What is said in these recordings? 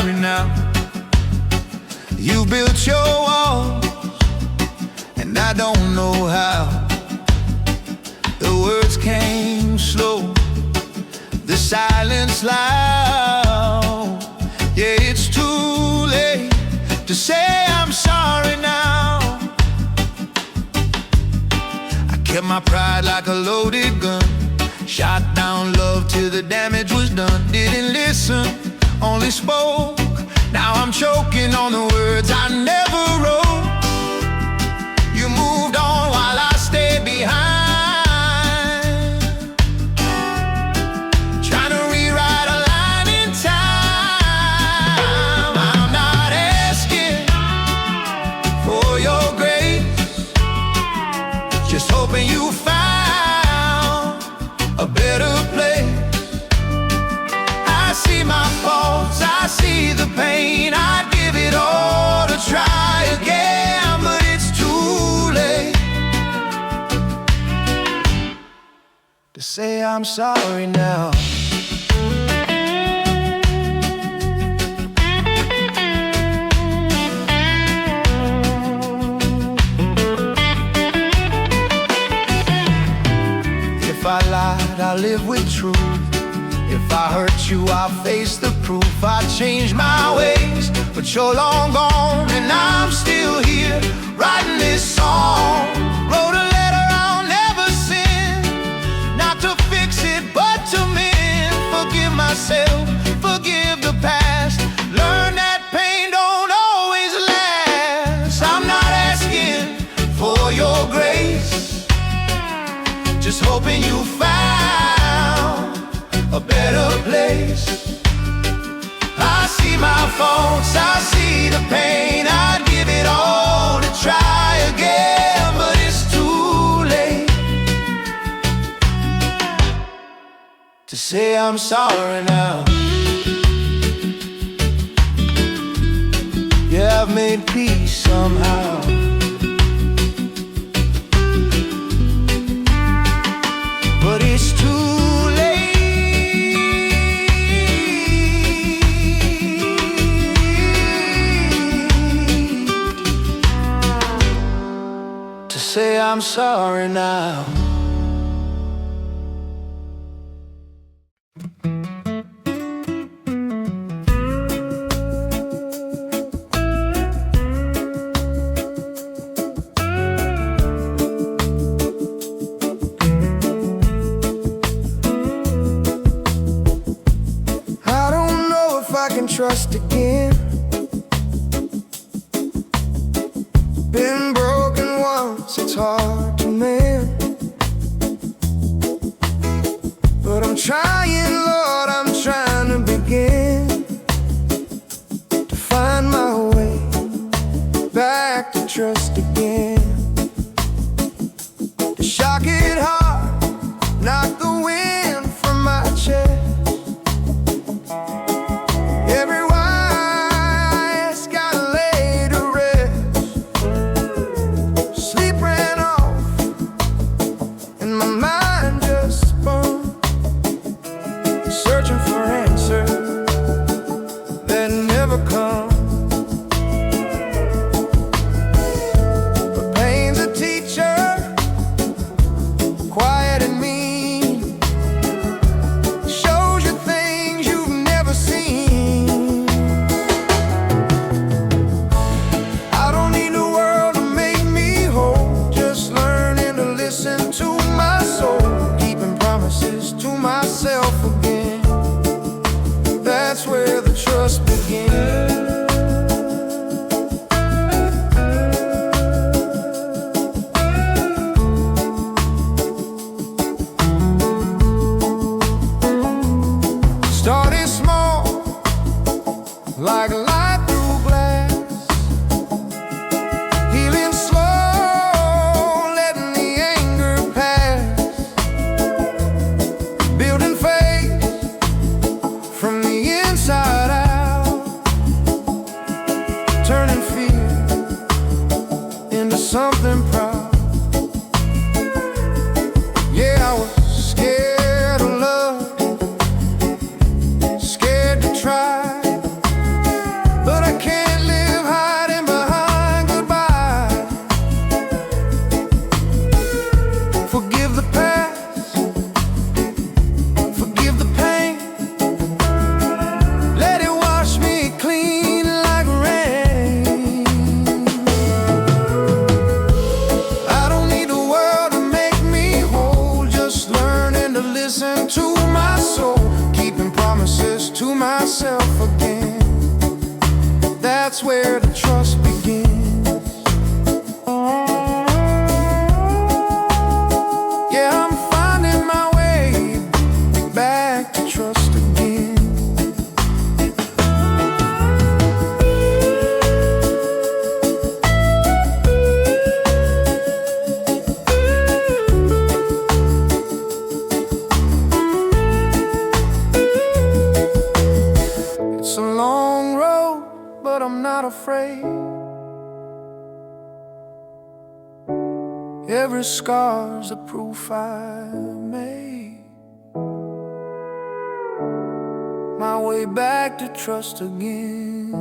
sorry now. You built your walls, and I don't know how. The words came slow, the silence loud. Yeah, it's too late to say I'm sorry now. I kept my pride like a loaded gun, shot down love till the damage was done. Didn't listen, only spoke. Now I'm choking on the words I never wrote. You moved on while I stayed behind, trying to rewrite a line in time. I'm not asking for your grace, just hoping you found a better place. I see my faults, I see the pain. I'd give it all to try again, but it's too late to say I'm sorry now. If I lied, I live with truth. If I hurt you, I'll face the proof. I changed my ways, but you're long gone, and I'm still here writing this song. Wrote a letter I'll never send, not to fix it, but to mend. Forgive myself, forgive the past. Learn that pain don't always last. I'm not asking for your grace, just hoping you found a better place. I see my faults, I see the pain. I'd give it all to try again, but it's too late to say I'm sorry now. Yeah, I've made peace somehow, but it's too say I'm sorry now. I don't know if I can trust again. Been broken once, it's hard to mend, but I'm trying, Lord, I'm trying to begin to find my way back to trust again. The shock hit hard, knocked the wind from my chest. something proud. Yeah, I was scared of love, scared to try. that's where the trust begins. Yeah, I'm finding my way back to trust again. It's a long road, but I'm not afraid. Every scar's a proof I made my way back to trust again.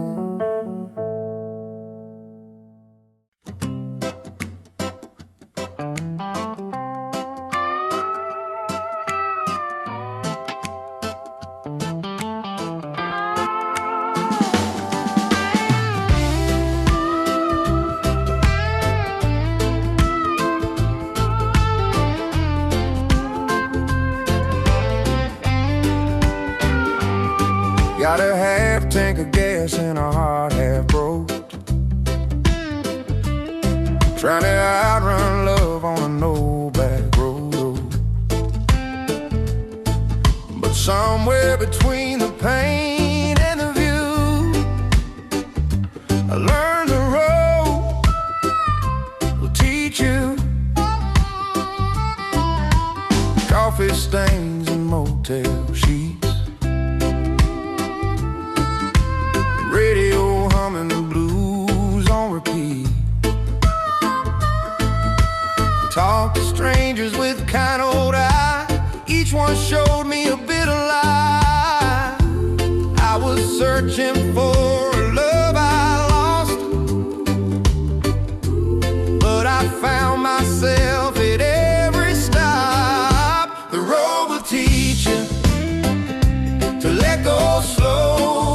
Got a half tank of gas and a heart half broke, trying to outrun love on a no-back road. But somewhere between the pain and the view, I learned the road will teach you. Coffee stains and motel sheets, radio humming the blues on repeat. Talk to strangers with kind old eye, each one showed me a bit of lie. I was searching for a love I lost, but I found myself at every stop. The road will teach you to let go slow,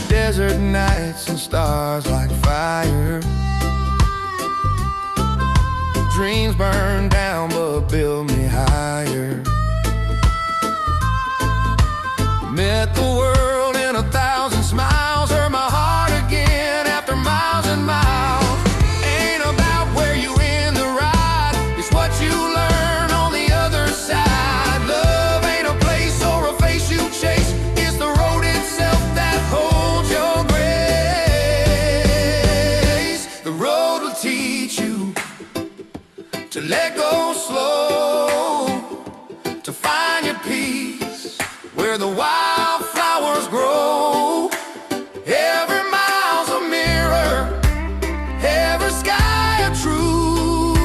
desert nights and stars like fire. Dreams burn down but build me higher. Met the world in 1,000 smiles, heard my heart again after miles and miles. Ain't about where you end the ride, it's what you learn on the other side. Love ain't a place or a face you chase, it's the road itself that holds your grace. The road will teach you to let go slow, to find your peace where the wildflowers grow. Every mile's a mirror, every sky a truth.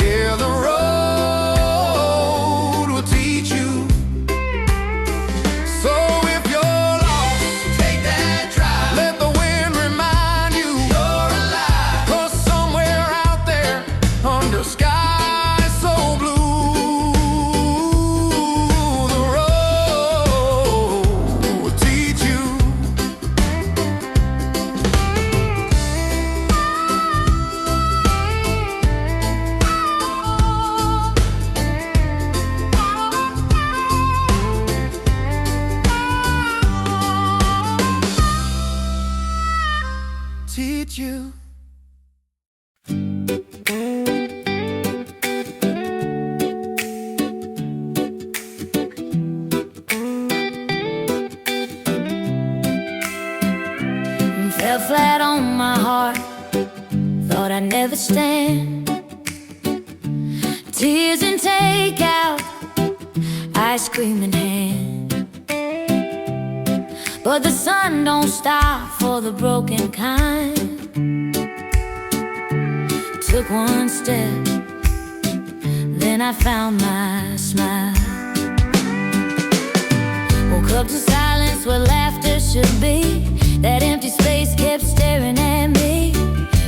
Yeah, the road will teach you. So if you're lost, take that drive. Let the wind remind you you're alive. 'Cause somewhere out there, under skies so blue, the road will teach you. Teach you. Fell flat on my heart, thought I'd never stand. Tears and takeout, ice cream in hand. But the sun don't stop for the broken kind. Took one step, then I found my smile. Woke up to silence where laughter should be. That empty space kept staring at me.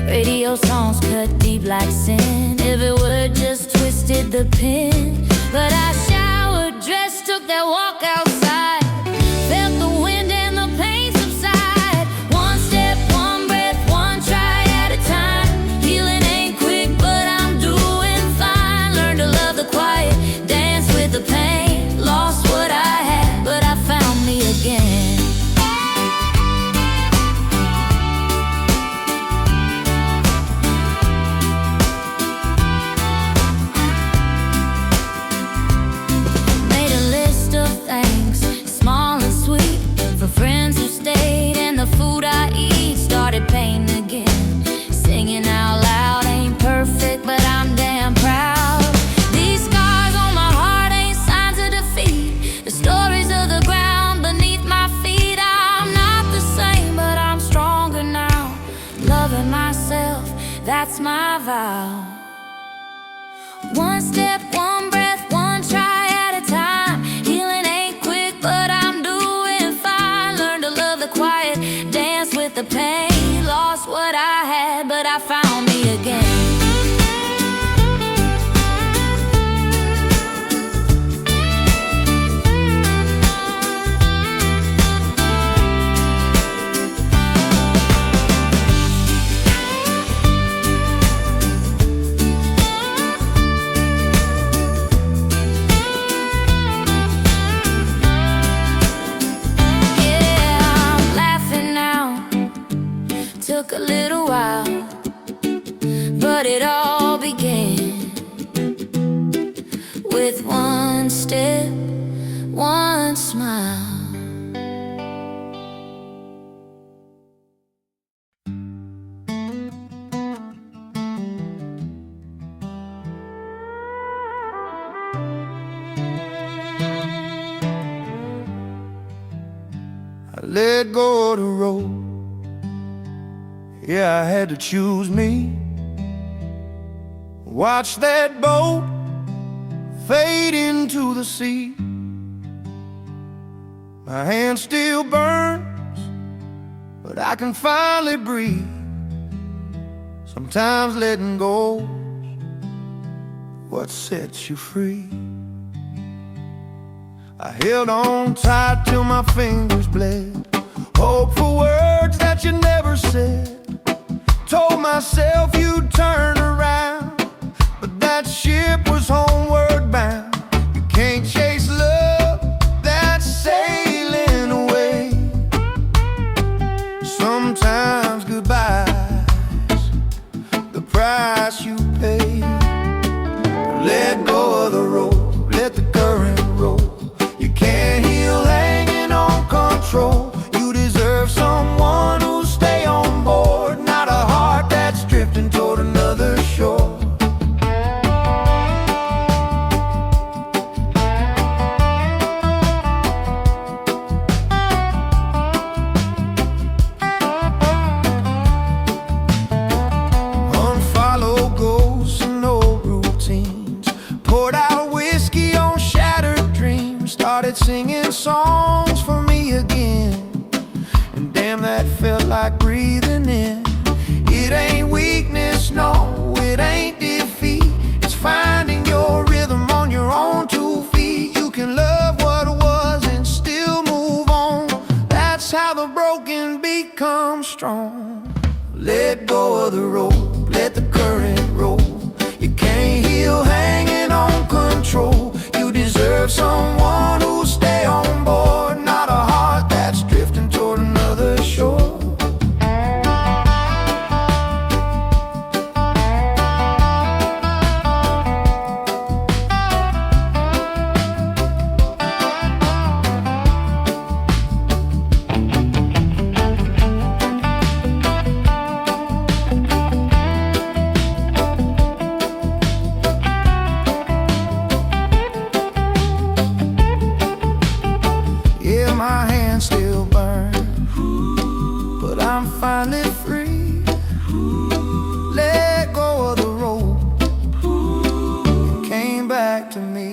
Radio songs cut deep like sin, every word just twisted the pin. But I showered, dressed took that walk outside, felt the wind and the pain subside. One step, one breath, one try at a time. Healing ain't quick, but I'm doing fine. Learned to love the quiet, dance with the pain. Lost what I had, but I found me again. Friends who stayed and the food I eat. Started painting again, singing out loud. Ain't perfect, but I'm damn proud. These scars on my heart ain't signs of defeat. The stories of the ground beneath my feet. I'm not the same, but I'm stronger now. Loving myself, that's my vow. One step, one breath, one try at a time. Healing ain't quick, but I'm quiet, dance with the pain. Lost what I had, but I found me again. Took a little while, but it all began with one step, one smile. I let go of the road. Yeah, I had to choose me. Watch that boat fade into the sea. My hand still burns, but I can finally breathe. Sometimes letting go what sets you free. I held on tight till my fingers bled. Hope for words that you never said. Told myself you'd turn around, but that ship was homeward bound. You can't chase love that's sailing away. Sometimes goodbyes, the price you pay. Let go of the road, let the current roll. You can't heal hanging on control. You deserve someone who'll stay on board, not a heart that's drifting toward another shore. Unfollowed ghosts and old routines. Poured out whiskey on shattered dreams. Started singing songs for me again. And damn, that felt like breathing in. It ain't weakness, no, it ain't defeat. It's finding your rhythm on your own 2 feet. You can love what was and still move on. That's how the broken become strong. Let go of the road, let the current roll. You can't heal hanging on control. You deserve someone who'll stay on board, not a heart that's drifting toward another shore. finally free. Let go of the rope. It came back to me.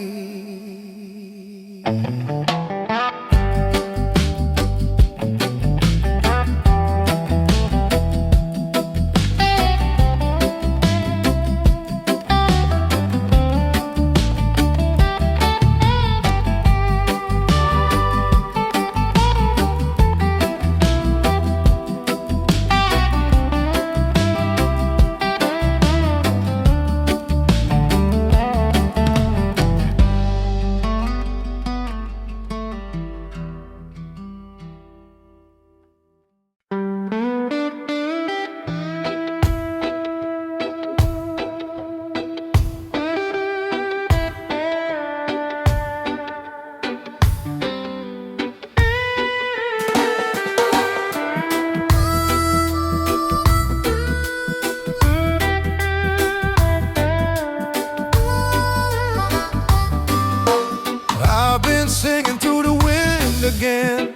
been singing through the wind again,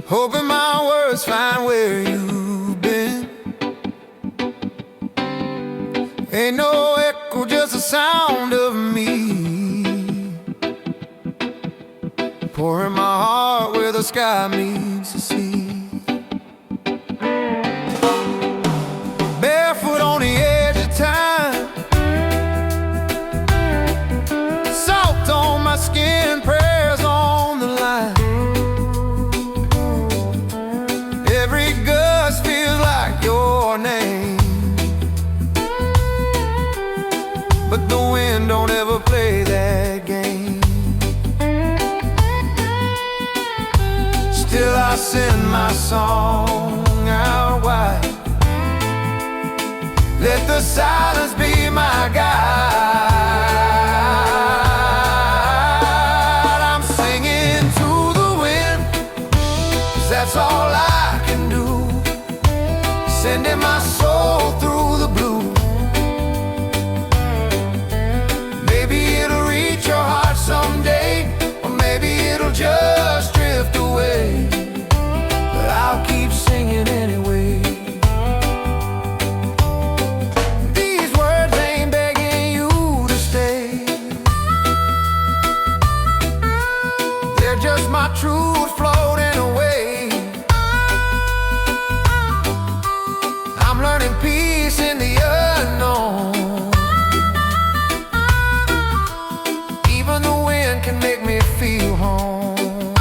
hoping my words find where you've been. Ain't no echo, just the sound of me, pouring my heart where the sky meets the sea. Barefoot on the edge of time, salt on my skin, prayers on the line. Every gust feels like your name, but the wind don't ever play that game. Still I send my song out wide, let the silence be my guide. I'm singing to the wind, 'cause that's all I can do, sending my soul through the blue. Maybe it'll reach your heart someday, or maybe it'll just drift away, but I'll keep singing anyway. Just my truth floating away. I'm learning peace in the unknown. Even the wind can make me feel home.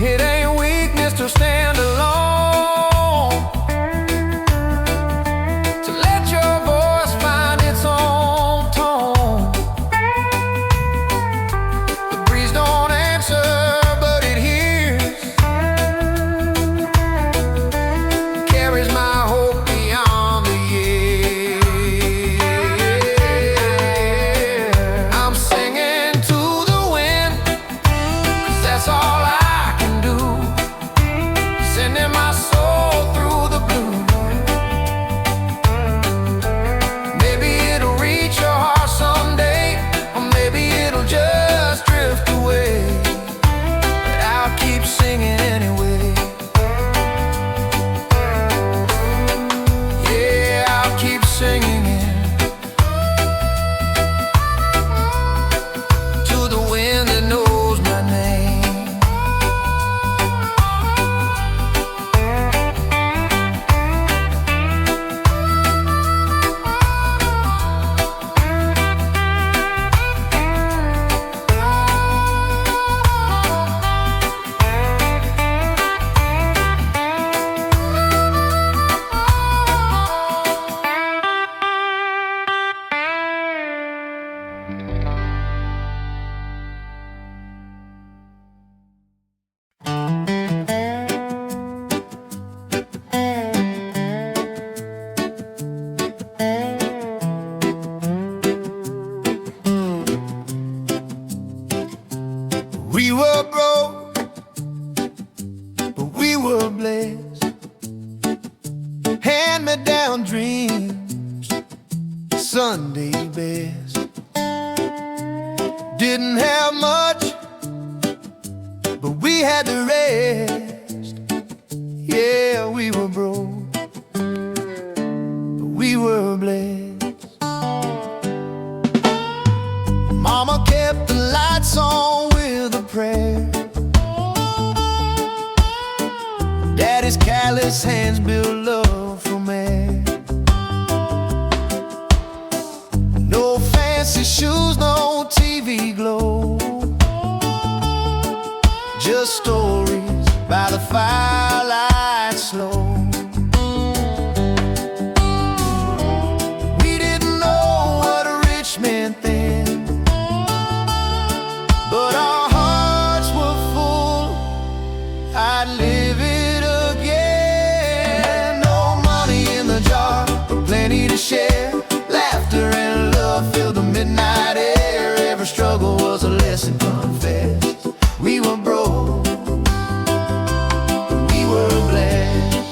It ain't weakness to stand alone, to let your voice find its own tone. But it hears, carries my hope beyond the year. I'm singing to the wind, 'cause that's all I can do, sending my soul through the blue. Maybe it'll reach your heart someday, or maybe it'll just drift away, keep singing anyway. Yeah, I'll keep singing it to the wind that knows my name. We were broke, but we were blessed. Hand-me-down dreams, Sunday best. Didn't have much, but we had the rest. Yeah, we were broke, but we were blessed. Mama kept the lights on with a prayer. Daddy's callous hands built love from air. No fancy shoes, no TV glow, just stories by the firelight slow. We didn't know what a rich man then, but our hearts were full. I'd live it again. No money in the jar, but plenty to share. Laughter and love filled the midnight air. Every struggle was a lesson confessed. We were broke, but we were blessed.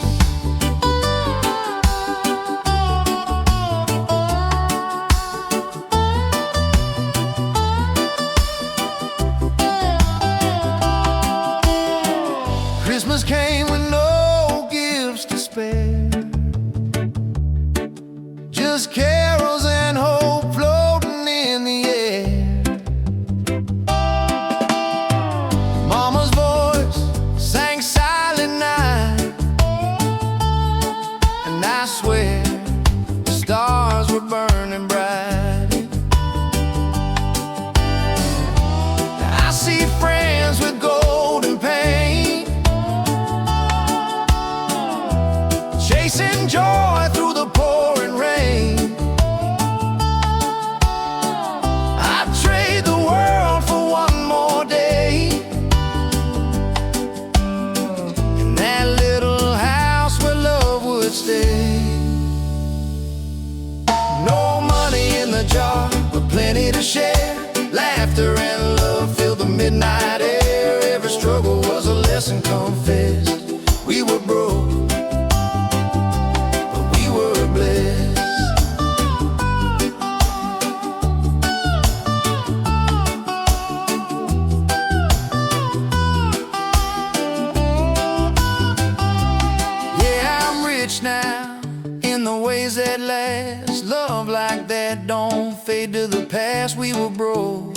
light that don't fade to the past. We were broke,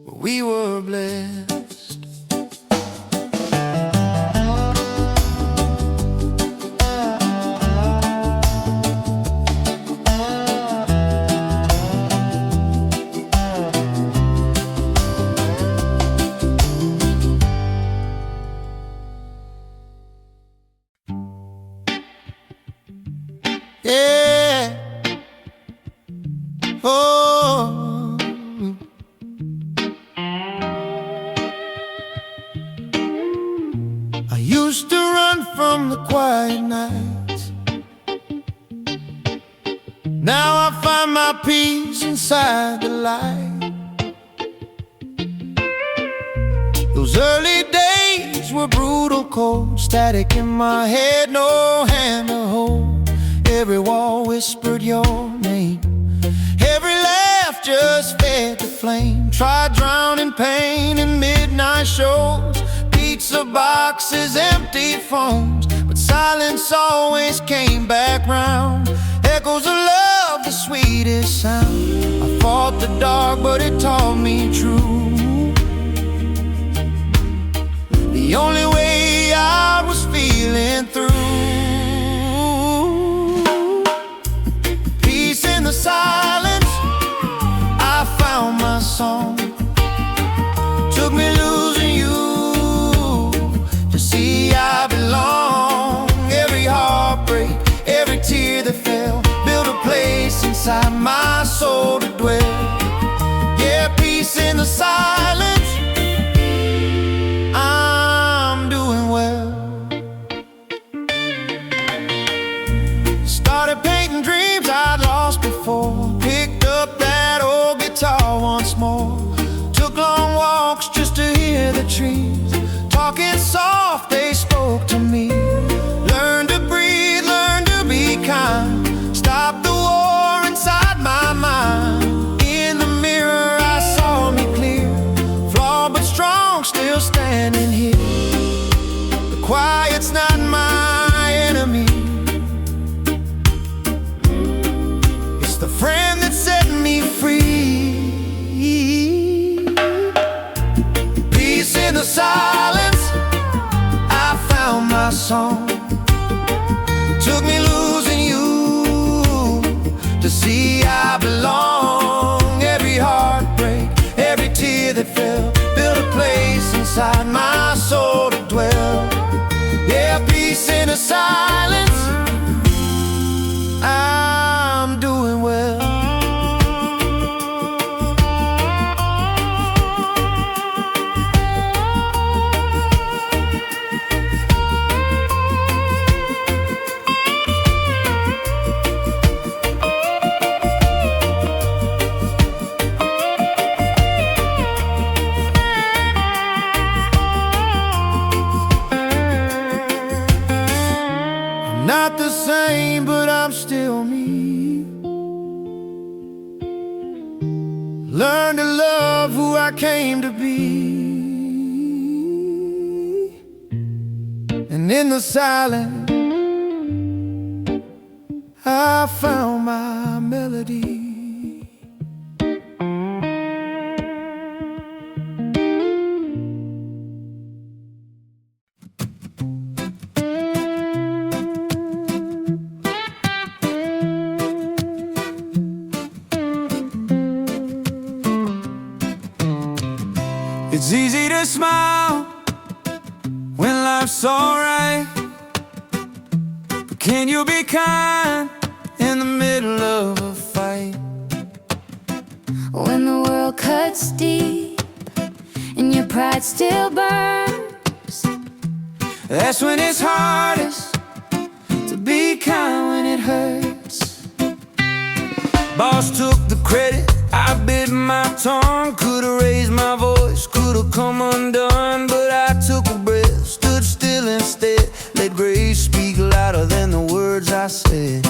but we were blessed. Yeah. Oh. I used to run from the quiet nights. Now I find my peace inside the light. Those early days were brutal, cold, static in my head, no hand to hold. Every wall whispered your name. Every laugh just fed the flame. Tried drowning pain in midnight shows. Pizza boxes, empty phones, but silence always came back round. Echoes of love, the sweetest sound. I fought the dark, but it taught me true. The only way out was feeling through. In the silence, I found my song. Took me losing you to see I belong. Every heartbreak, every tear that fell, built a place inside my soul to dwell. Yeah, peace in the silence, I'm doing well. Started painting dreams I'd lost before. Picked up that old guitar once more. Took long walks just to hear the trees talking soft, they spoke to me. Learned to breathe, learned to be kind. Stop the war inside my mind. In the mirror I saw me clear. Flawed but strong, still standing here. The quiet's not my enemy. The friend that set me free. Peace in the silence, I found my song. Took me losing you to see I belong. Every heartbreak, every tear that fell, built a place inside my soul to dwell. Yeah, peace in the silence, I'm doing well. I'm not the same, but I'm still me. Learn to love who I came to be. And in the silence, I found my melody. It's easy to smile when life's alright, but can you be kind in the middle of a fight? When the world cuts deep and your pride still burns, that's when it's hardest to be kind when it hurts. Boss took the credit, I bit my tongue. Could've raised my voice, could've come undone, but I took a breath, stood still instead. Let grace speak louder than the words I said.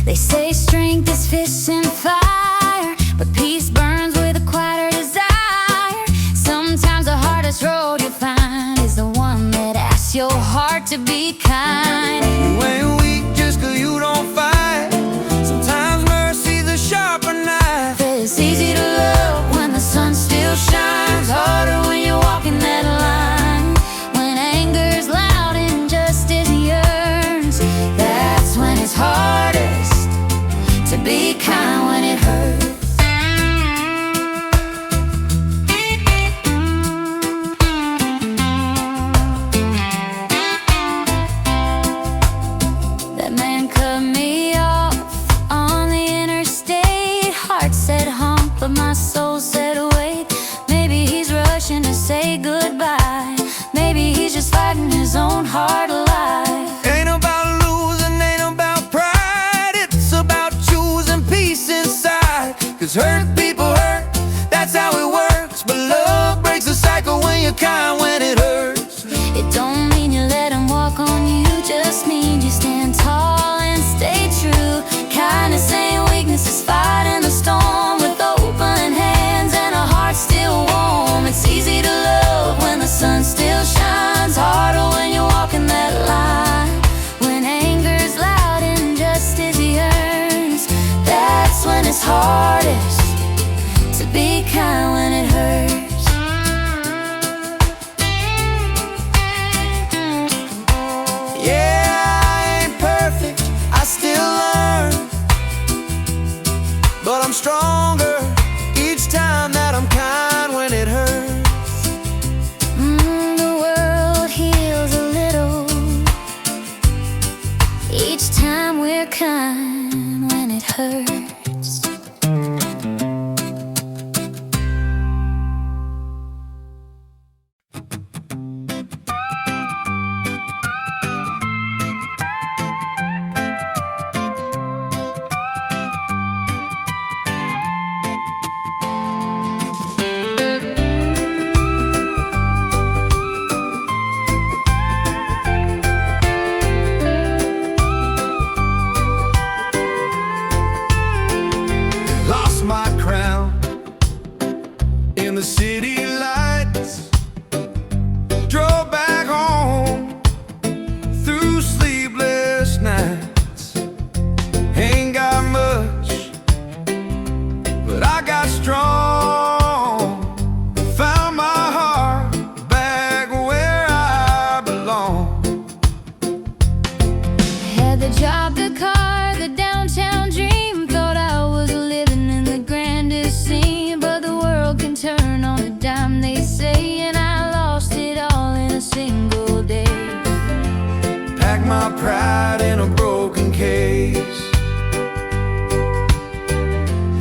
they say strength is fists and fire, but peace burns with a quieter desire. Sometimes the hardest road you'll find is the one that asks your heart to be kind. You ain't weak just 'cause you don't fight. be kind when it hurts. That man cut me off on the interstate. Heart said honk, but my soul said wait. Maybe he's rushing to say goodbye. Maybe he's just fighting his own heart alive. Ain't about losing, ain't about pride. It's about choosing peace inside. 'Cause hurt people hurt, that's how it works. But love breaks the cycle when you're kind when it hurts. It don't mean you let him walk on you, just means you stand tall and stay true. Kindness ain't weakness, it's fighting the storm with open hands and a heart still warm. It's easy to love when the sun still shines, harder when you're walking that line. When anger's loud and justice yearns, that's when it's hardest to be kind when it hurts. Yeah, I ain't perfect, I still learn. But I'm stronger each time that I'm kind when it hurts. The world heals a little each time we're kind when it hurts. Lost my crown in the city lights. Drove back home through sleepless nights. Ain't got much, but I got strong. Found my heart back where I belong. Had the job, the car, the downtown dream. Thought I was living in the grandest scene, but the world can turn on a dime, they say, and I lost it all in a single day. Pack my pride in a broken case.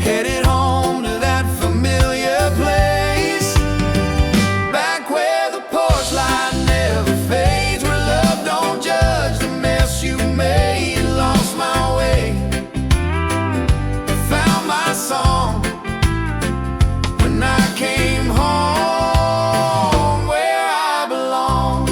Headed home to that familiar place. Back where the porch light never fades, where love don't judge the mess you made. Lost my way, found my song when I came home where I belong.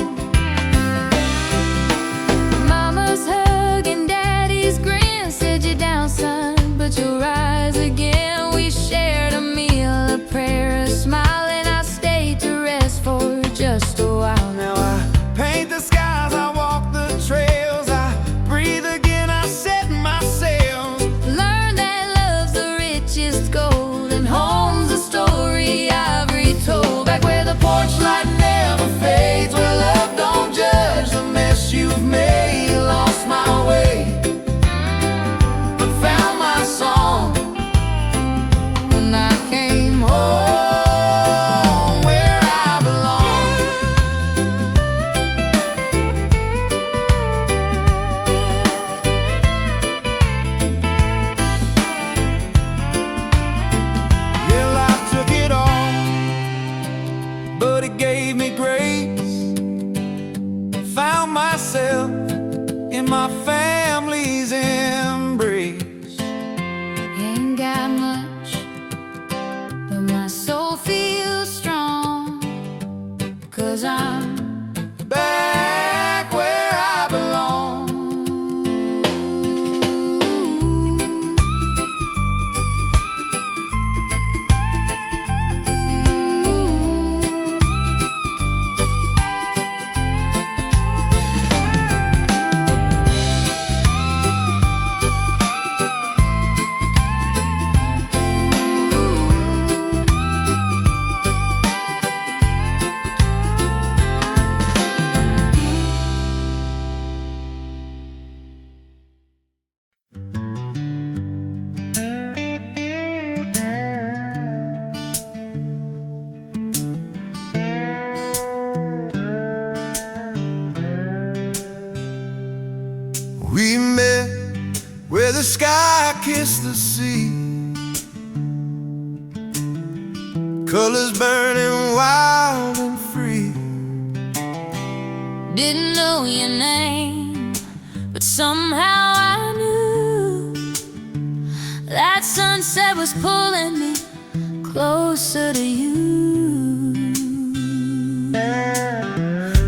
Mama's hug and daddy's grin said you're down, son, but you'll rise again. We shared a meal, a prayer, a smile, and I stayed to rest for just a while. Now I paint the skies, I walk the trails, I breathe again, I set my sails. Learn that love's the richest gold, and home's a story I've retold. Back where the porch light never fades, where love don't judge the mess you've made. Lost my way, but found my song when I came home. kiss the sea. Colors burning wild and free. Didn't know your name, but somehow I knew that sunset was pulling me closer to you.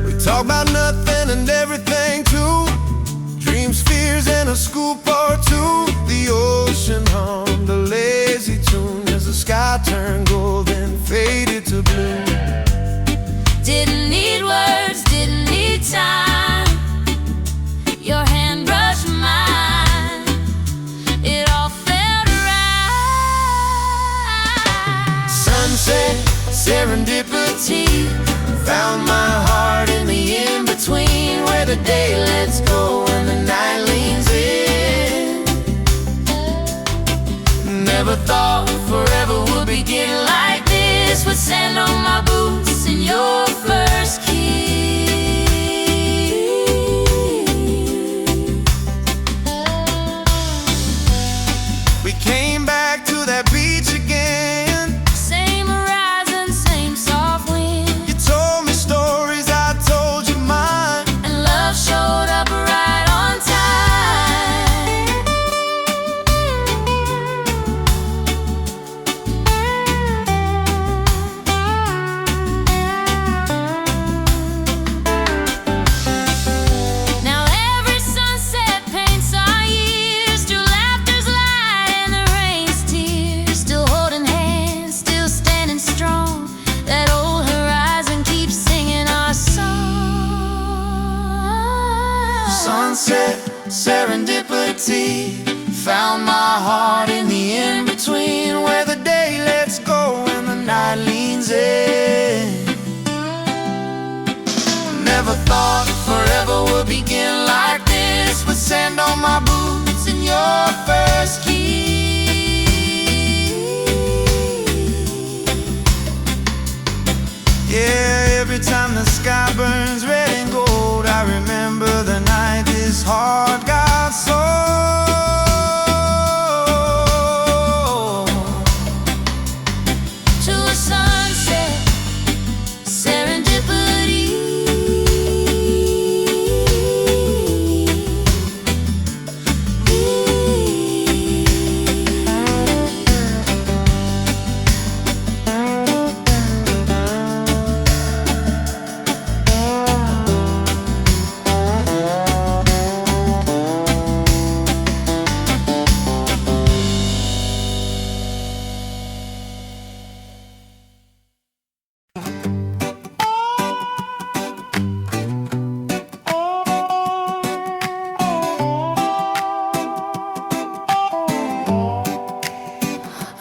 We talk about nothing and everything too. Dreams, fears, and a scoop or two. The ocean hummed a lazy tune as the sky turned gold and faded to blue. Didn't need words, didn't need time. Your hand brushed mine. It all felt right. Sunset, serendipity. Found my heart in the in-between, where the day lets go and the night leans in. Never thought forever would begin like this, with sand on my boots and your first kiss. We came back to that beach again. Same horizon, same soft wind. You told me stories, I told you mine, and love showed up right on time. Now every sunset paints our years, through laughter's light and the rain's tears. Still holding hands, still standing strong. That old horizon keeps singing our song. Sunset, serendipity. Found my heart in the in-between, where the day lets go and the night leans in. Never thought forever would begin like this, with sand on my boots and your first kiss. Yeah, every time the sky burns red and gold, I remember the night this heart got sold. To a sunset, serendipity.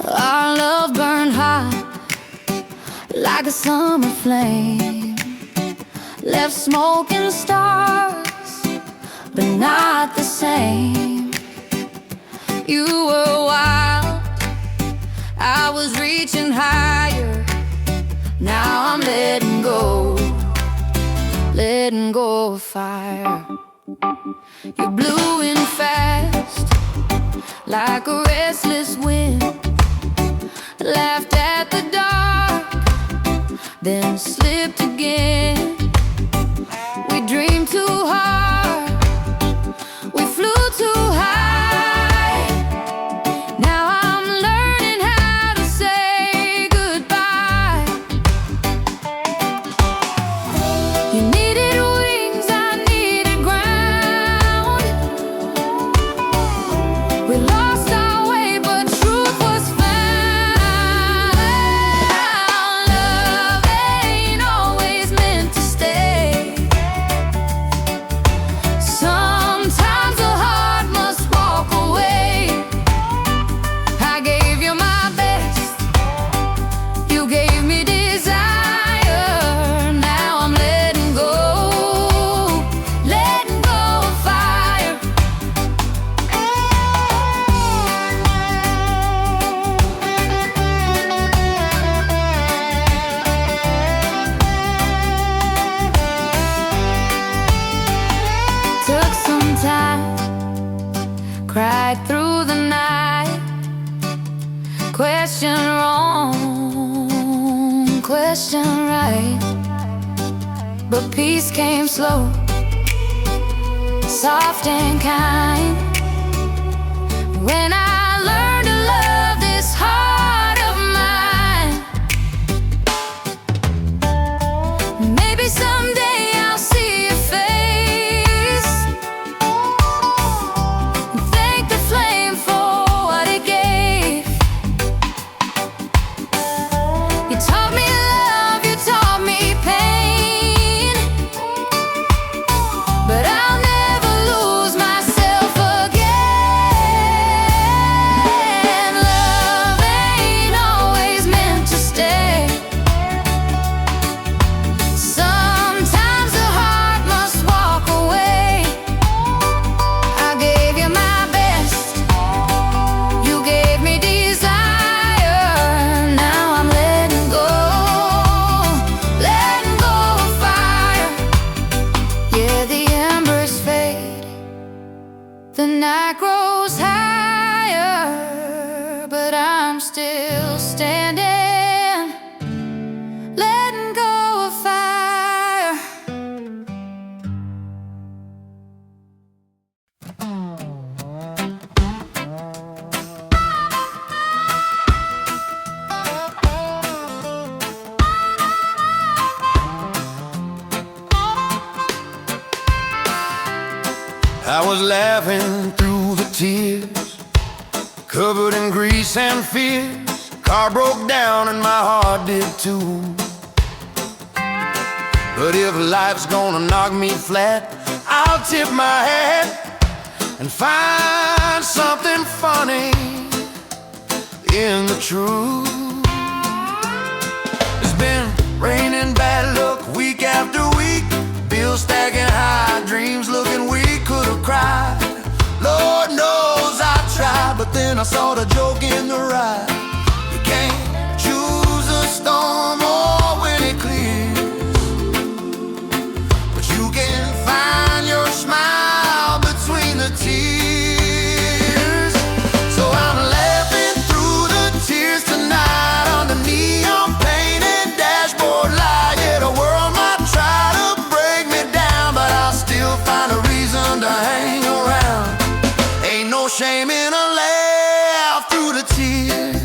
Our love burned hot like a summer flame, left smoke and stars, but not the same. You were wild, I was reaching higher. Now I'm letting go of fire. You're blowing fast like a restless wind. Laughed at the dark, then slipped again. We dreamed too hard, we flew too high. Now I'm learning how to say goodbye. You needed wings, I needed ground. We lost our way, but truth was found. Love ain't always meant to stay. Sometimes the heart must walk question wrong, question right. But peace came slow, soft and kind. When I learned to love this heart of mine, maybe someday I'll see your face, thank the flame for what it gave. You taught me love, you taught me pain, but I'll never lose myself again. Love ain't always meant to stay. Sometimes the heart must walk away. I gave you my best, you gave me desire. Now I'm letting go of fire. Yeah, the embers fade, the night grows higher, but I'm still standing, letting go of fire. I was laughing through the tears, covered in grease and fears. Car broke down and my heart did too. But if life's gonna knock me flat, I'll tip my hat and find something funny in the truth. It's been raining bad luck week after week, bills stacking high, dreams looking weak. Could've cried, Lord knows I tried, but then I saw the joke in the ride. You can't choose a storm or when it clears, but you can find your smile between the tears. So I'm laughing through the tears tonight under neon painted dashboard light. Yeah, the world might try to break me down, but I'll still find a reason to hang around. Ain't no shame in a laugh through the tears.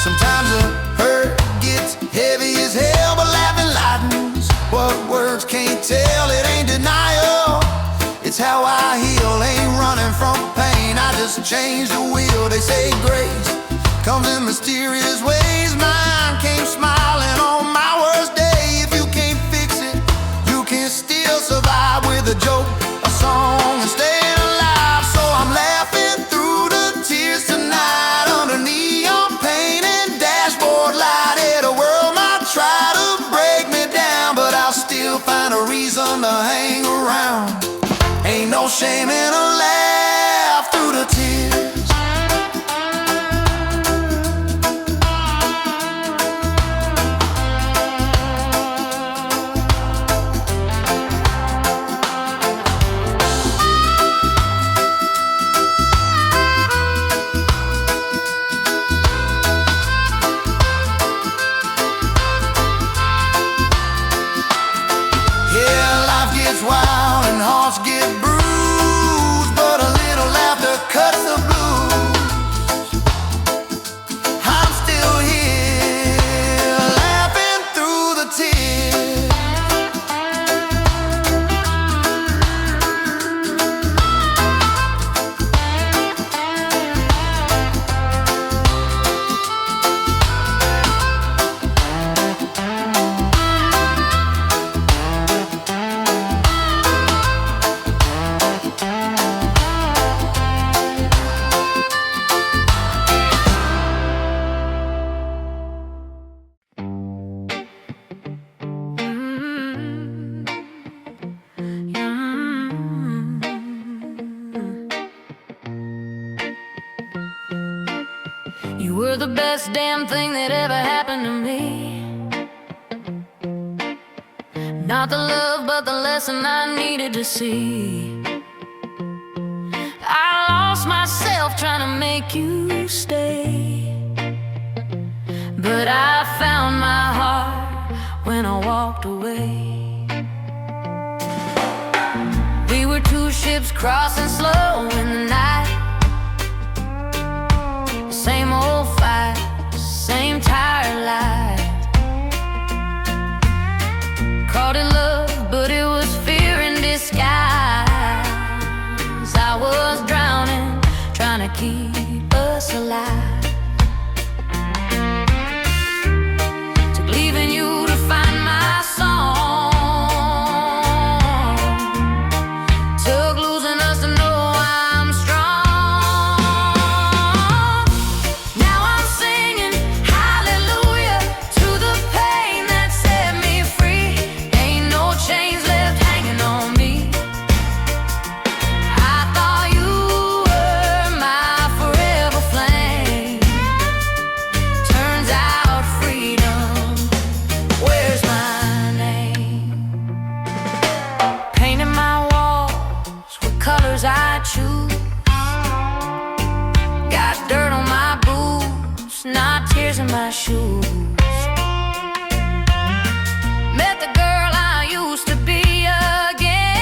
Sometimes the hurt gets heavy as hell, but laughing lightens what words can't tell. It ain't denial, it's how I heal. Ain't running from pain, I just change the wheel. They say grace comes in mysterious ways. Mine came smiling on my worst day. If you can't fix it, you can still survive with a joke, a song, and stay alive. So I'm laughing through the tears tonight under neon painted dashboard light. Yeah, the world might try to break me down, but I'll still find a reason to hang around. Ain't no shame in a laugh through the tears. Yeah, life gets wild and hearts get bruised, but a little laughter cuts the blues. I'm still here, laughing through the tears. You were the best damn thing that ever happened to me. Not the love, but the lesson I needed to see. I lost myself trying to make you stay, but I found my heart when I walked away. We were two ships crossing slow in the night. Same old fight, same tired life. Called it love, but it was fear in disguise. I was drowning, trying to keep us alive. Took leaving you to find my song. Took losing us to know I'm strong. Now I'm singing hallelujah to the pain that set me free. Ain't no chains left hanging on me. I thought you were my forever flame. Turns out freedom wears my name. Painting my walls with colors I choose. Got dirt on my boots, not tears in my shoes. Met the girl I used to be again,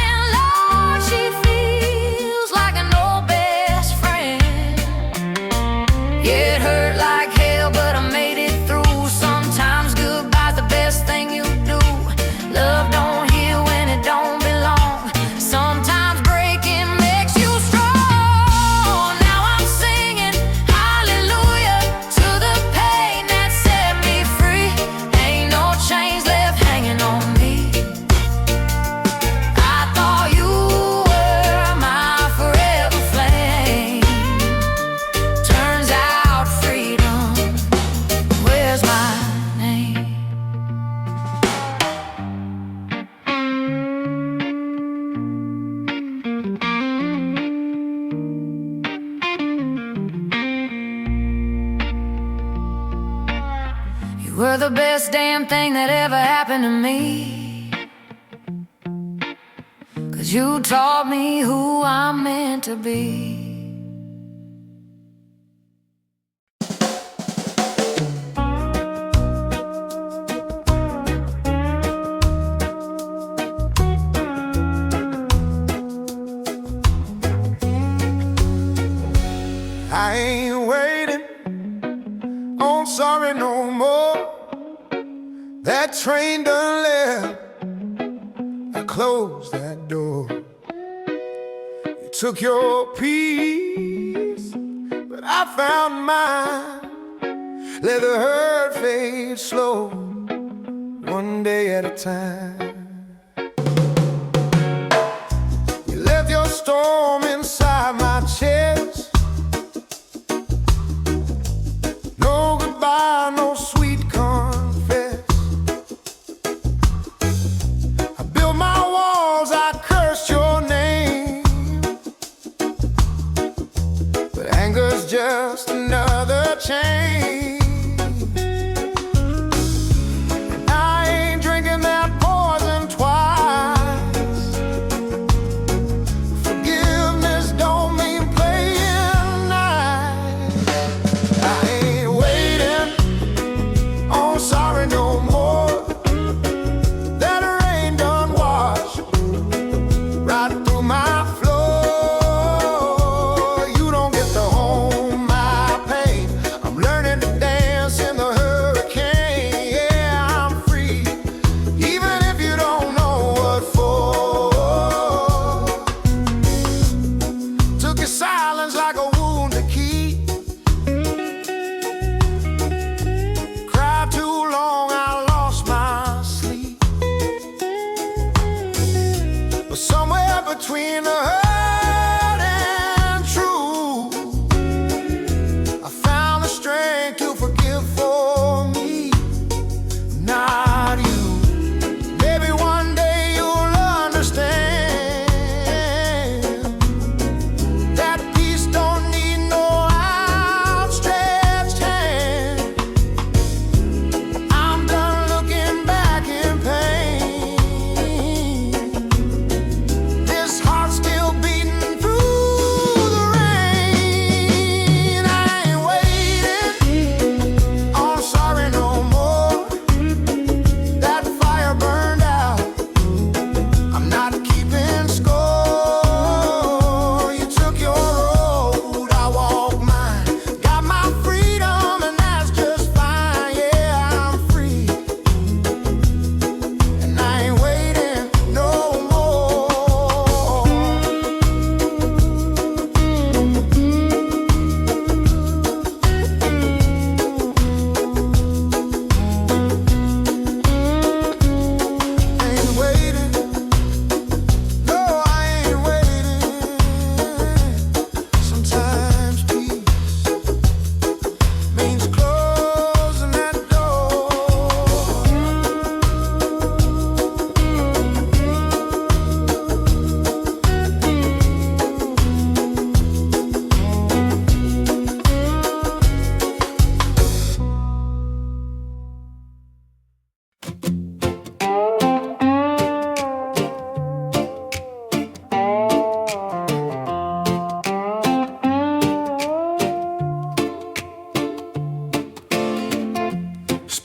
and Lord, she feels like an old best friend. Yeah, it hurt like hell, but I made it through. Sometimes goodbye's the best thing you do. Love don't heal when it don't belong. Sometimes breaking makes you strong. Now I'm singing hallelujah to the pain that set me free. Ain't no chains left hanging on me. I thought you were my forever flame. Turns out freedom wears my name. You were the best damn thing that ever happened to me, 'cause you taught me who I'm meant to be. I ain't waiting on sorry no more. That train done left, I closed that door. You took your peace, but I found mine. Let the hurt fade slow, one day at a time. You left your storm inside my chest. No goodbye, no sweet confess. I built my walls, I cursed your name, but anger's just another chain. And I ain't drinking that poison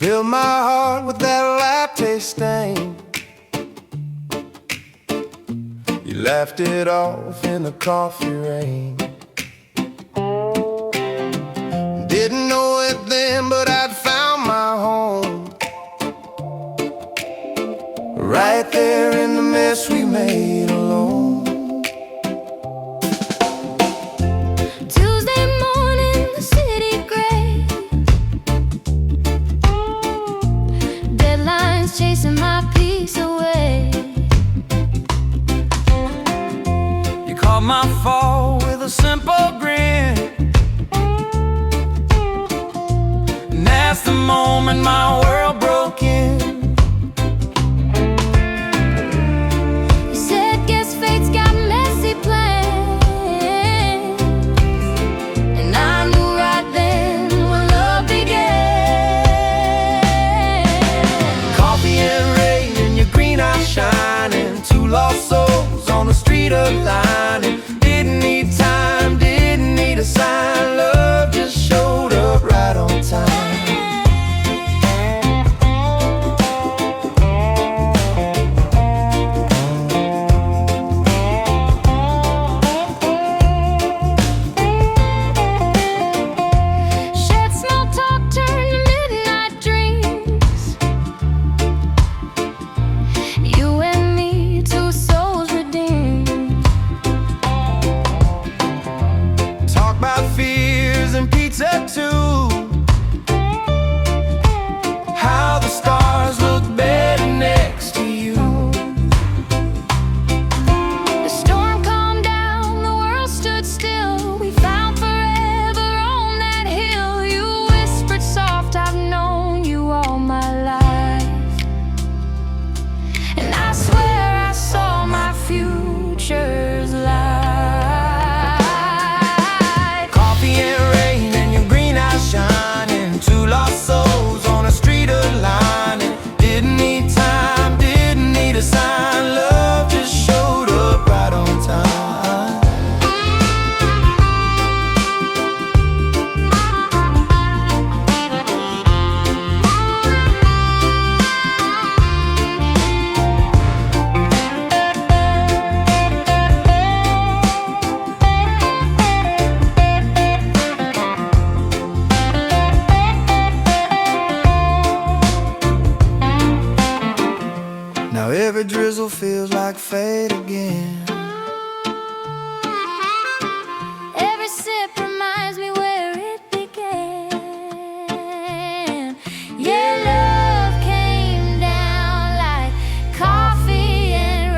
spilled my heart with that latte stain. You left it off in the coffee rain. Didn't know it then, but I'd found my home right there in the mess we made alone. Tuesday morning, the city gray, deadlines chasing my peace away. You caught my fall with a simple grin, and that's the moment my world broke in. You said, guess fate's got messy plans, and I knew right then when love began. Coffee and rain and your green eyes shining, two lost souls on the street of lining. Didn't need time, didn't need a sign. Love just showed up right on time. Shared small talk turned to midnight dreams. You and me, two souls redeemed. Talk about fears and pizza too. How the stars look better next to you. The storm calmed down, the world stood still. We found forever on that hill. You whispered soft, I've known you all my life. And I swear I saw my future's light. Coffee and rain and your green eyes shining, two lost souls on a street of lining. Didn't need time, didn't need a sign. Love just showed up right on time. Now every drizzle feels like fate again. Every sip reminds me where it began. Yeah, love came down like coffee and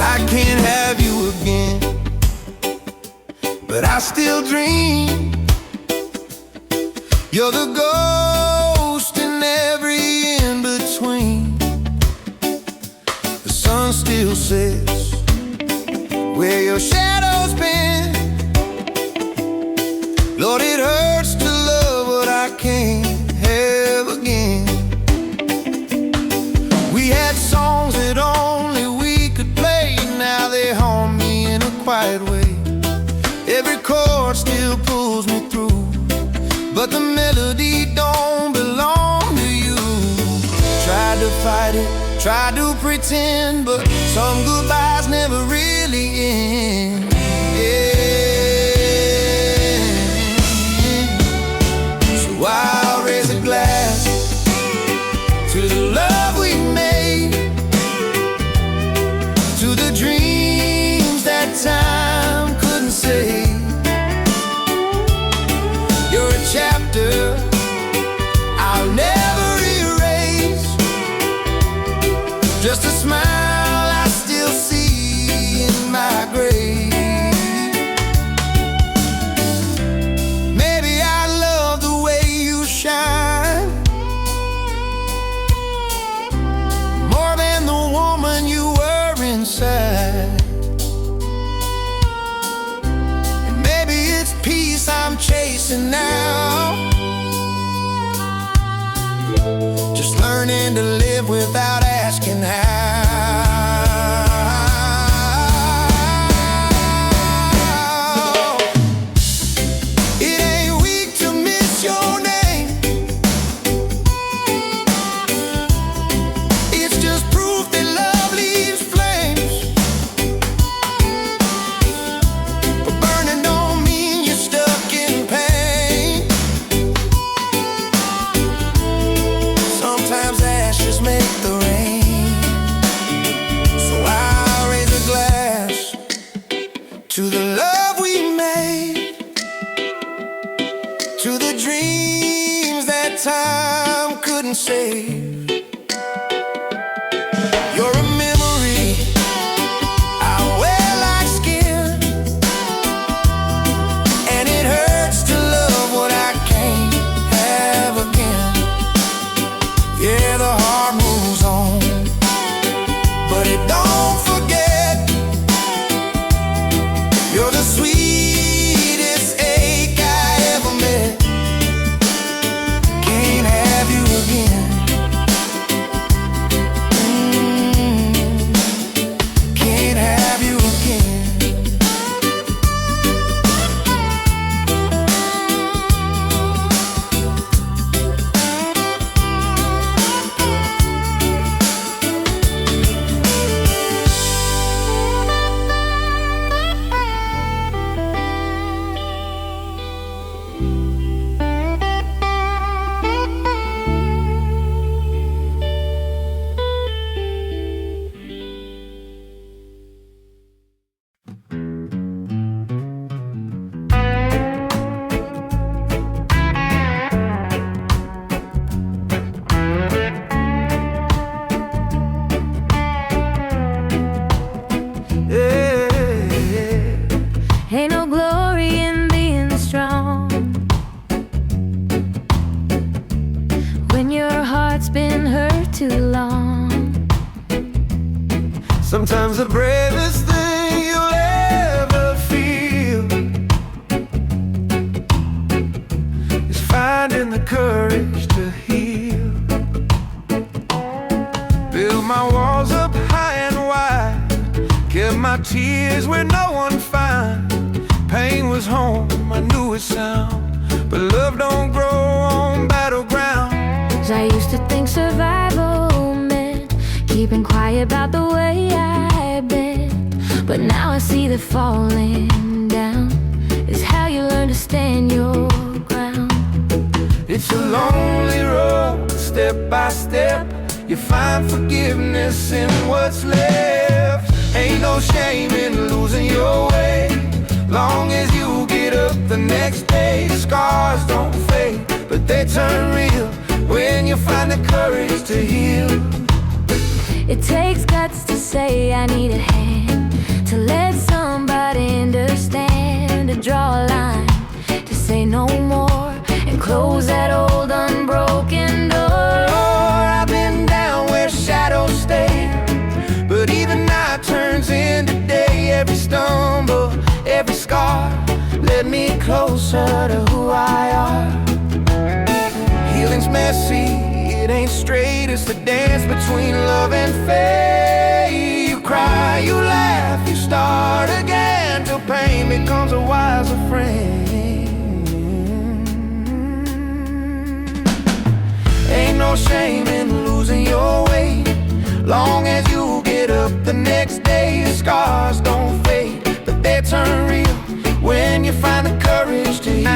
I can't have you again, but I still dream. You're the ghost in every in-between. The sun still sets where your shadow's been. Lord, it hurts to love what I can't have again. We had songs that only we could play. Now they haunt me in a quiet way. Every chord still pulls me through, but the melody don't belong to you. Tried to fight it, tried to pretend, but some goodbyes never really end. Yeah. So I'll raise a glass to the love we made, to the dreams that time couldn't save. You're a chapter I'll never erase. missing now. Just learning to live without asking how. It ain't weak to miss your name. It's just proof that love leaves flames. But burning don't mean you're stuck in pain. Sometimes ashes make the rain. So I'll raise a glass to the love we made, to the dreams that time couldn't save. You're a memory I wear like skin, and it hurts to love what I can't have again. Yeah, the heart moves on, but it don't forget. You're the sweetest ache I ever met. Can't have you again. Can't have you again. Ain't no glory in being strong when your heart's been hurt too long. Sometimes the bravest thing you'll ever feel is finding the courage to heal. Build my walls up high and wide, kept my tears where no one found. Pain was home, I knew it sound, but love don't grow on battlegrounds. I used to think survival meant keeping quiet about the way I've been, but now I see that falling down is how you learn to stand your ground. It's a lonely road, step by step. You find forgiveness in what's left. Ain't no shame in losing your way, long as you get up the next day. The scars don't fade, but they turn real when you find the courage to heal. It takes guts to say I need a hand, to let somebody understand, to draw a line, to say no more, and close that old unbroken door. I've been down where shadows stay, but even night turns into day. Every stumble, every scar led me closer to who I are. Healing's messy, it ain't straight. It's the dance between love and fate. You cry, you laugh, you start again, till pain becomes a wiser friend. Ain't no shame in losing your way, long as you get up the next day. The scars don't fade, but they turn real when you find the courage to heal.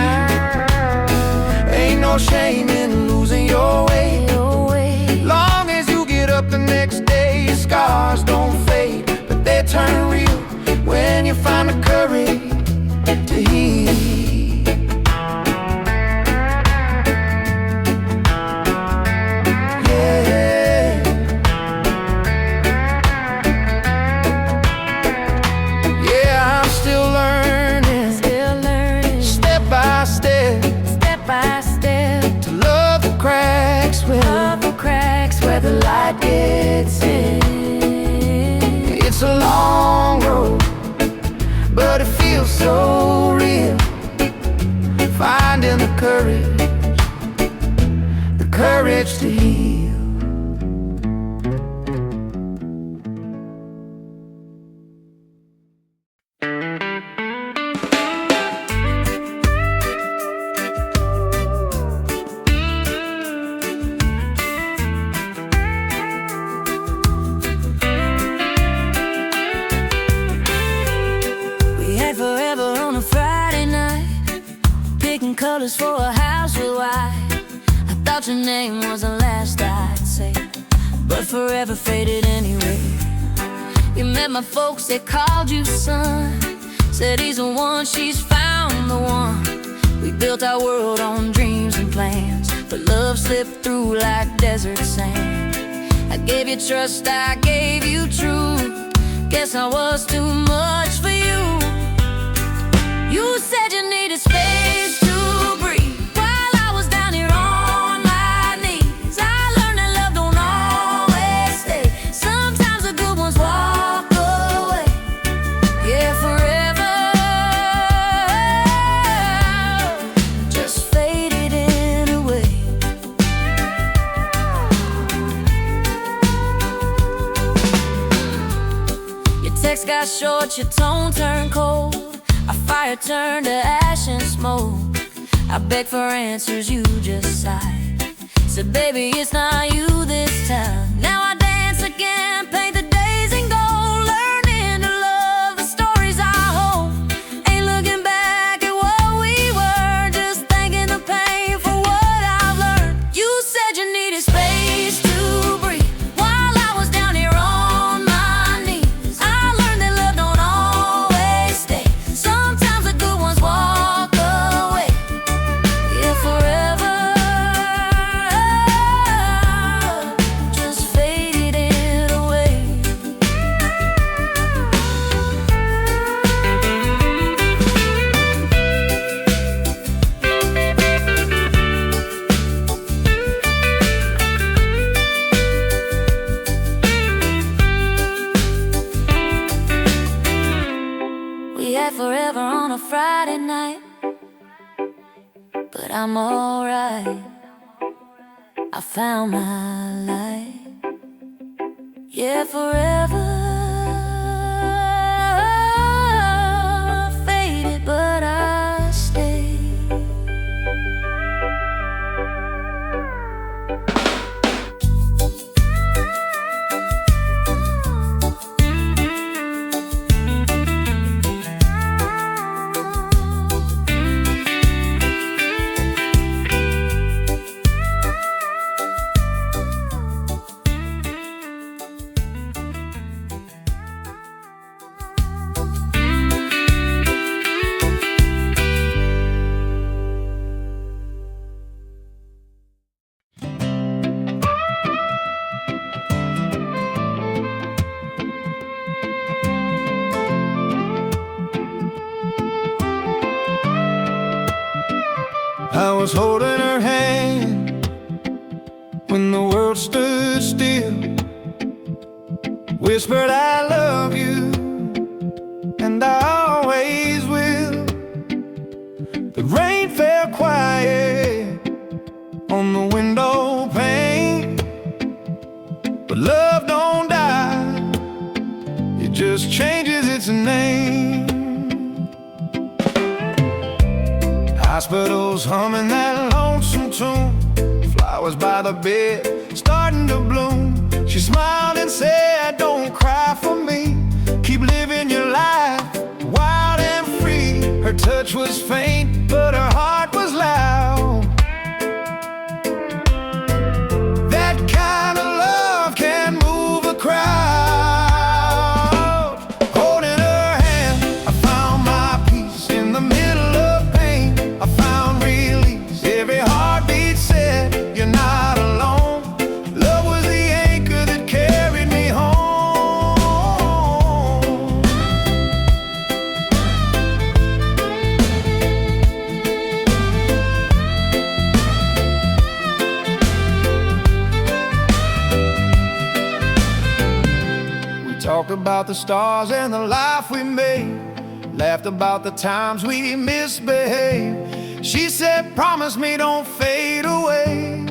Ain't no shame in losing your way, long as you get up the next day. Your scars don't fade, but they turn real when you find the courage to heal. Where the light gets in. It's a long road, but it feels so real. Finding the courage to heal. Forever on a Friday night, picking colors for a house with white. I thought your name was the last I'd say, but forever faded anyway. You met my folks, they called you son. Said he's the one, she's found the one. We built our world on dreams and plans, but love slipped through like desert sand. I gave you trust, I gave you truth. Guess I was too much for you. You said you needed space to breathe while I was down here on my knees. I learned that love don't always stay. Sometimes the good ones walk away. Yeah, forever just faded in away. Your text got short, your tone turned cold. Our fire turned to ash and smoke. I begged for answers, you just sighed. Said, baby, it's not you this time. Now I dance again, paint the days in gold. Learning to love the stories I hold. Ain't looking back at what we were, just thanking the pain for what I've learned. You said you needed space to breathe while I was down here on my knees. I learned that love don't always stay. Sometimes the good ones walk away. Yeah, forever just faded away. We had forever on a Friday night, but I'm alright. I found my light. Yeah, forever faded, but I stay. I was holding her hand when the world stood still. Whispered I love you, and I always will. The rain fell quiet on the window pane, but love don't die, it just changes its name. Hospitals humming that lonesome tune, flowers by the bed starting to bloom. She smiled and said, don't cry for me, keep living your life wild and free. Her touch was faint, but her heart was loud. That kind of love can move a crowd. Holding her hand, I found my peace in the middle of pain. I found release, every heartbeat said, you're not alone. Love was the anchor that carried me home. We talked about the stars and the life we made, laughed about the times we misbehaved. She said, promise me don't fade away,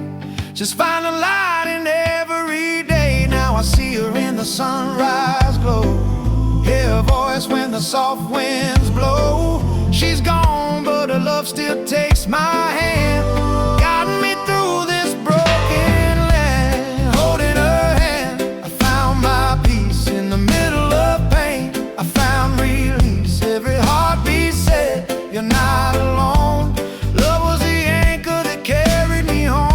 just find a light in every day. Now I see her in the sunrise glow, hear her voice when the soft winds blow. She's gone, but her love still takes my hand, guiding me through this broken land. Holding her hand, I found my peace in the middle of pain. I found release, every heartbeat said, you're not alone. Love was the anchor that carried me home.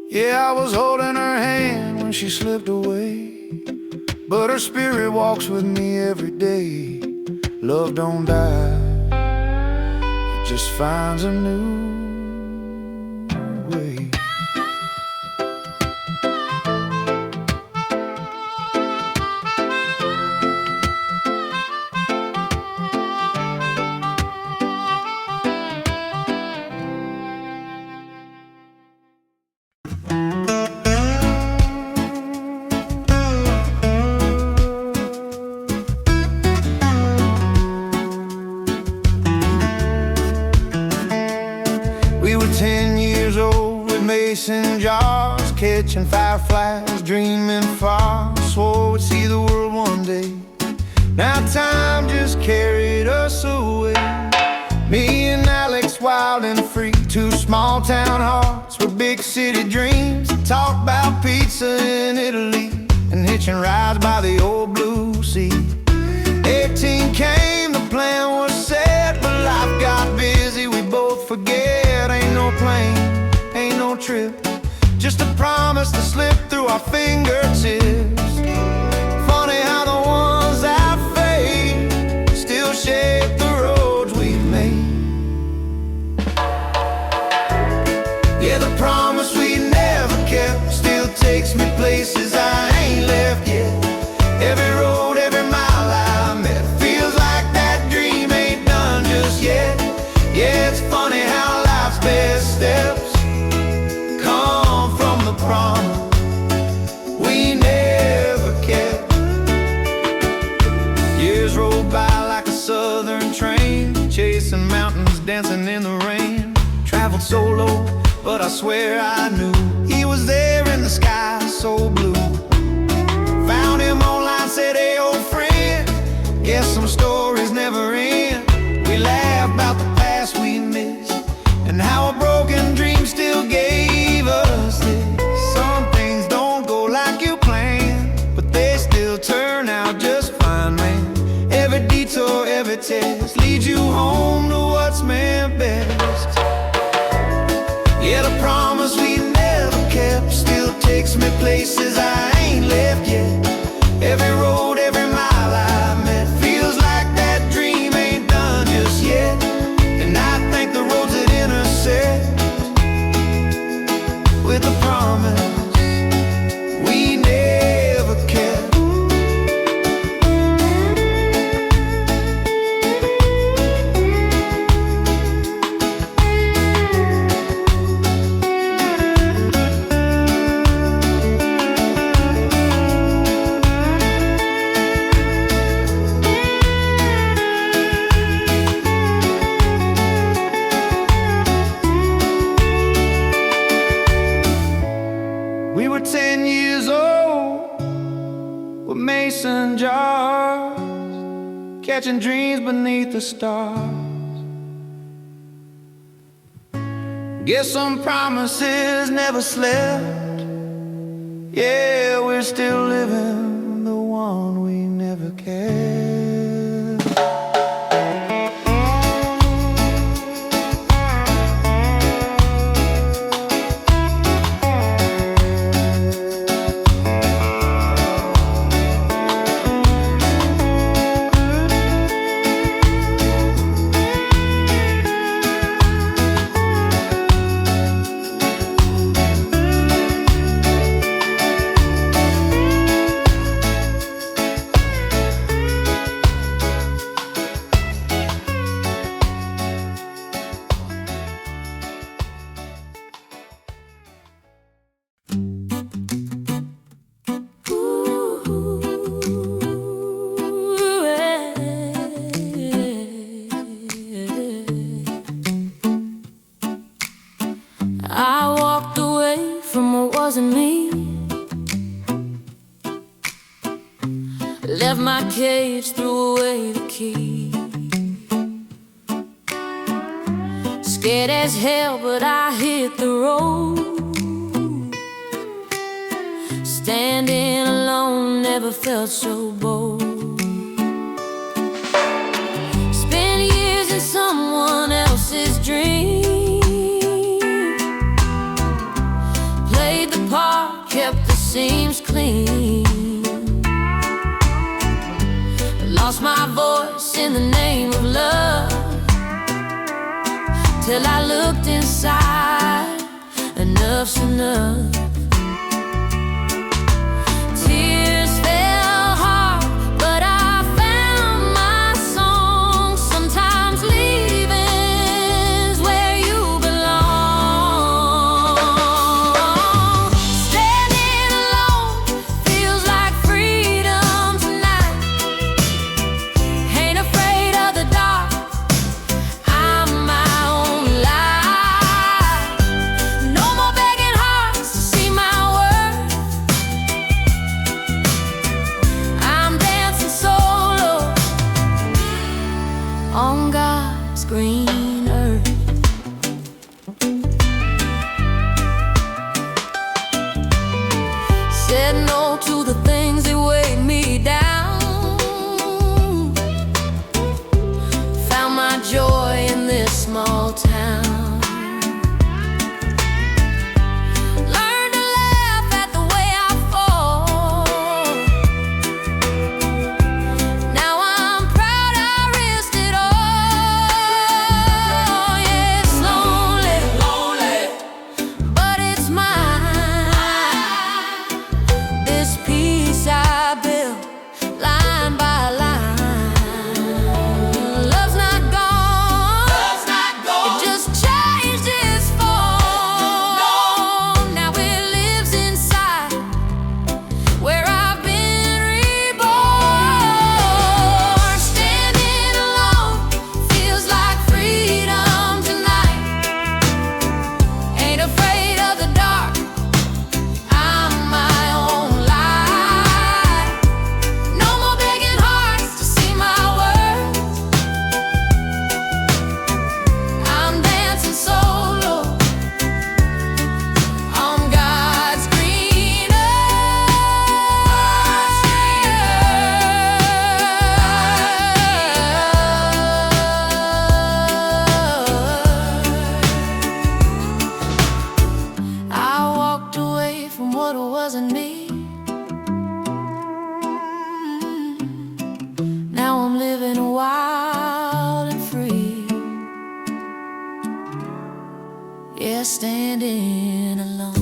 Yeah, I was holding her hand when she slipped away, but her spirit walks with me every day. Love don't die, it just finds a new way. We were 10 years old with mason jars, catching fireflies, dreaming far. Swore we'd see the world one day. Now time just carried us away. Me and Alex, wild and free, two small town hearts with big city dreams. Talk about pizza in Italy and hitching rides by the old blue sea. 18 came, the plan was set, but life got busy, we both forget. Ain't no plane, ain't no trip, just a promise to slip through our fingertips. Funny how the ones that fade still shape the roads we made. Yeah, the promise we never kept still takes me places I ain't left yet. Every road, every mile I met feels like that dream ain't done just yet. Yeah, it's funny how life's best steps come from the promise we never kept. Years roll by like a southern train, chasing mountains, dancing in the rain. Traveled solo, but I swear I knew he was there in the sky so blue. Found him online, said, hey old friend, guess some stories never end. We laughed about the past we missed and how a broken dream still gave us this. Some things don't go like you planned, but they still turn out just fine, man. Every detour, every test leads you home to what's meant best. Yeah, the promise we never kept still takes me places I ain't left yet. Every road, every mile I met feels like that dream ain't done just yet. And I think the roads that intersect with the promise we never kept. We were 10 years old with mason jars, catching dreams beneath the stars. Guess some promises never slept. Yeah, we're still living the one we never kept. Left my cage, threw away the key. Scared as hell, but I hit the road. Standing alone, never felt so bold. Spent years in someone else's dream. Played the part, kept the seams clean. Lost my voice in the name of love, till I looked inside. Enough's enough. Tears fell hard, but I found my song. Sometimes leaving's where you belong. Standing alone feels like freedom tonight. Ain't afraid of the dark, I'm my own light. No more begging hearts to see my worth. I'm dancing solo on God's green earth. Said no to the things that weighed me down. Found my joy in this small town. Learned to laugh at the way I fall. Now I'm proud I risked it all. Yeah, it's lonely, but it's mine. This peace I built, line by line. Love's not gone, it just changed its form. Now it lives inside, where I've been reborn. Standing alone feels like freedom tonight. Ain't afraid of the dark, I'm my own light. No more begging hearts to see my worth. I'm dancing solo on God's green earth. I walked away from what wasn't me. Now I'm living wild and free. Yeah, standing alone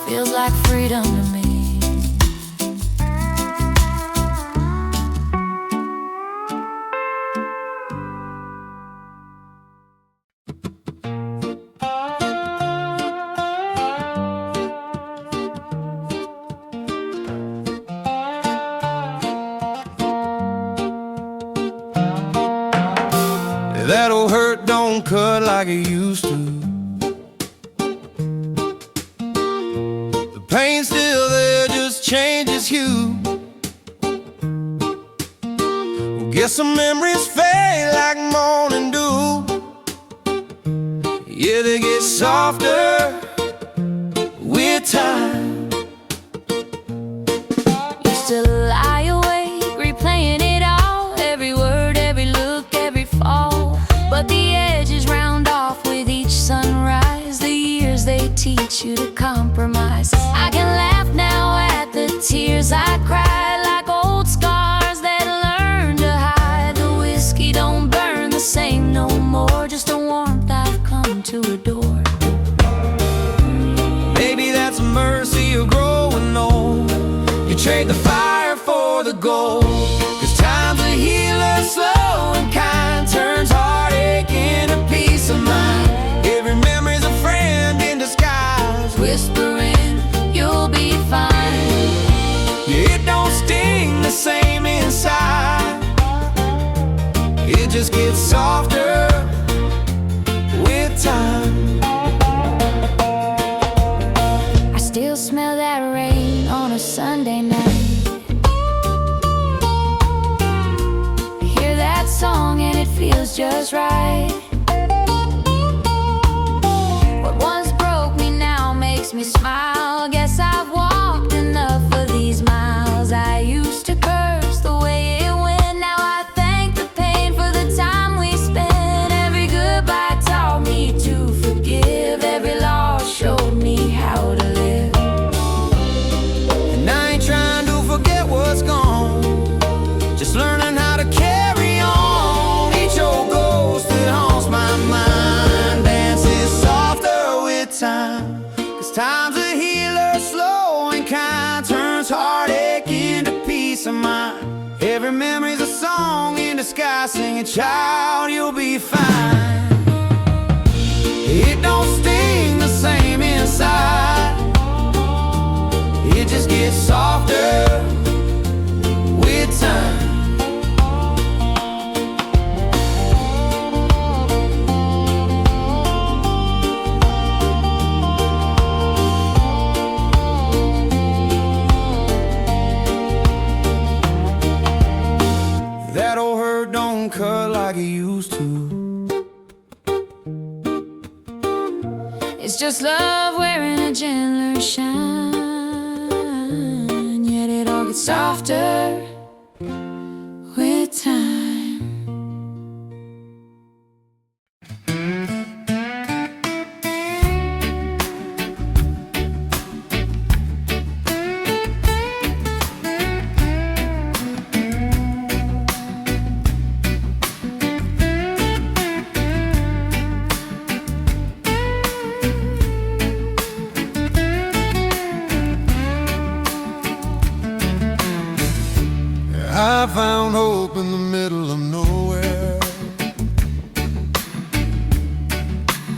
feels like freedom to me. That old hurt don't cut like it used to. The pain's still there, just changes hue. Well, guess some memories fade like morning dew. Yeah, they get softer with time. Used to lie awake, replaying it all. Every word, every look, every fall. But the edges round off with each sunrise. The years they teach you to compromise. I can laugh now at the tears I cried, like old scars that learn to hide. The whiskey don't burn the same no more, just a warmth I've come to adore. Maybe that's mercy I guess I've walked enough of these miles. I used to curse the way it went. Now I thank the pain for the time we spent. Every goodbye taught me to forgive. Every loss showed me how to live. And I ain't trying to forget what's gone, just learning how to carry on. Each old ghost that haunts my mind dances softer with time. 'Cause time's a healer, slow and kind, turns heartache into peace of mind. Every memory's a song in the sky, singing, child, you'll be fine. It don't sting the same inside, it just gets softer with time. That old hurt don't cut like it used to. It's just love wearing a gentler shine, yet it all gets softer with time. I found hope in the middle of nowhere,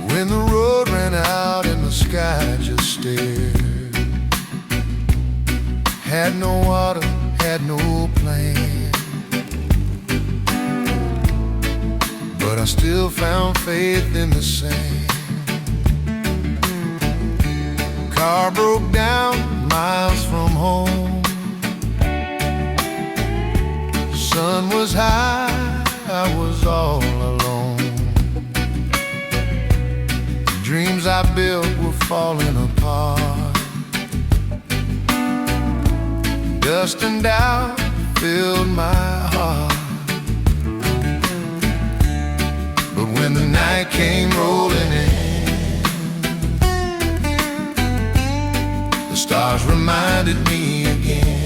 when the road ran out and the sky just stared. Had no water, had no plan, but I still found faith in the sand. Car broke down miles from home, sun was high, I was all alone. The dreams I built were falling apart. Dust and doubt filled my heart. But when the night came rolling in, the stars reminded me again.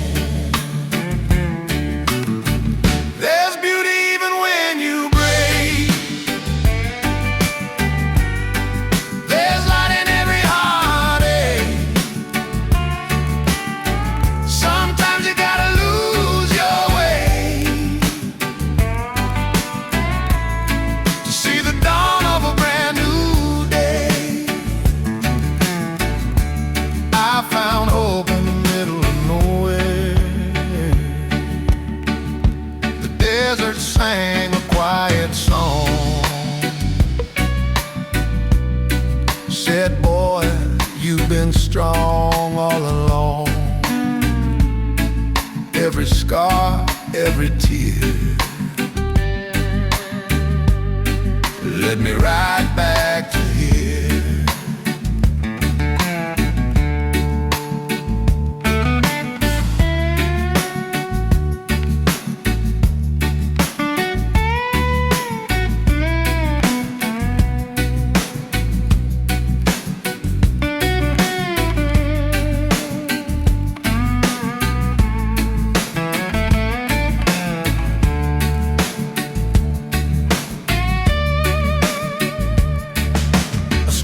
Sang a quiet song, said, boy, you've been strong all along. Every scar, every tear led me right back to here.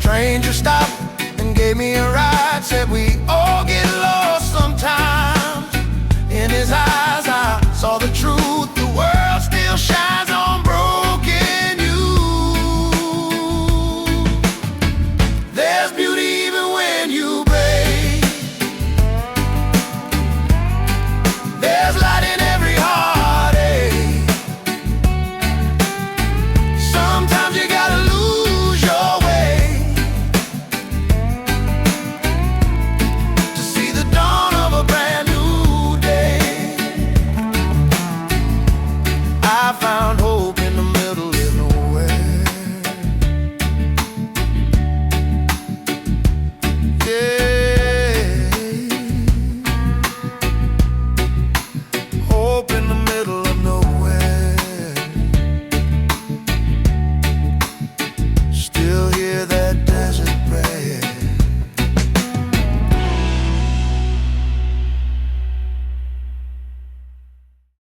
Stranger stopped and gave me a ride, said we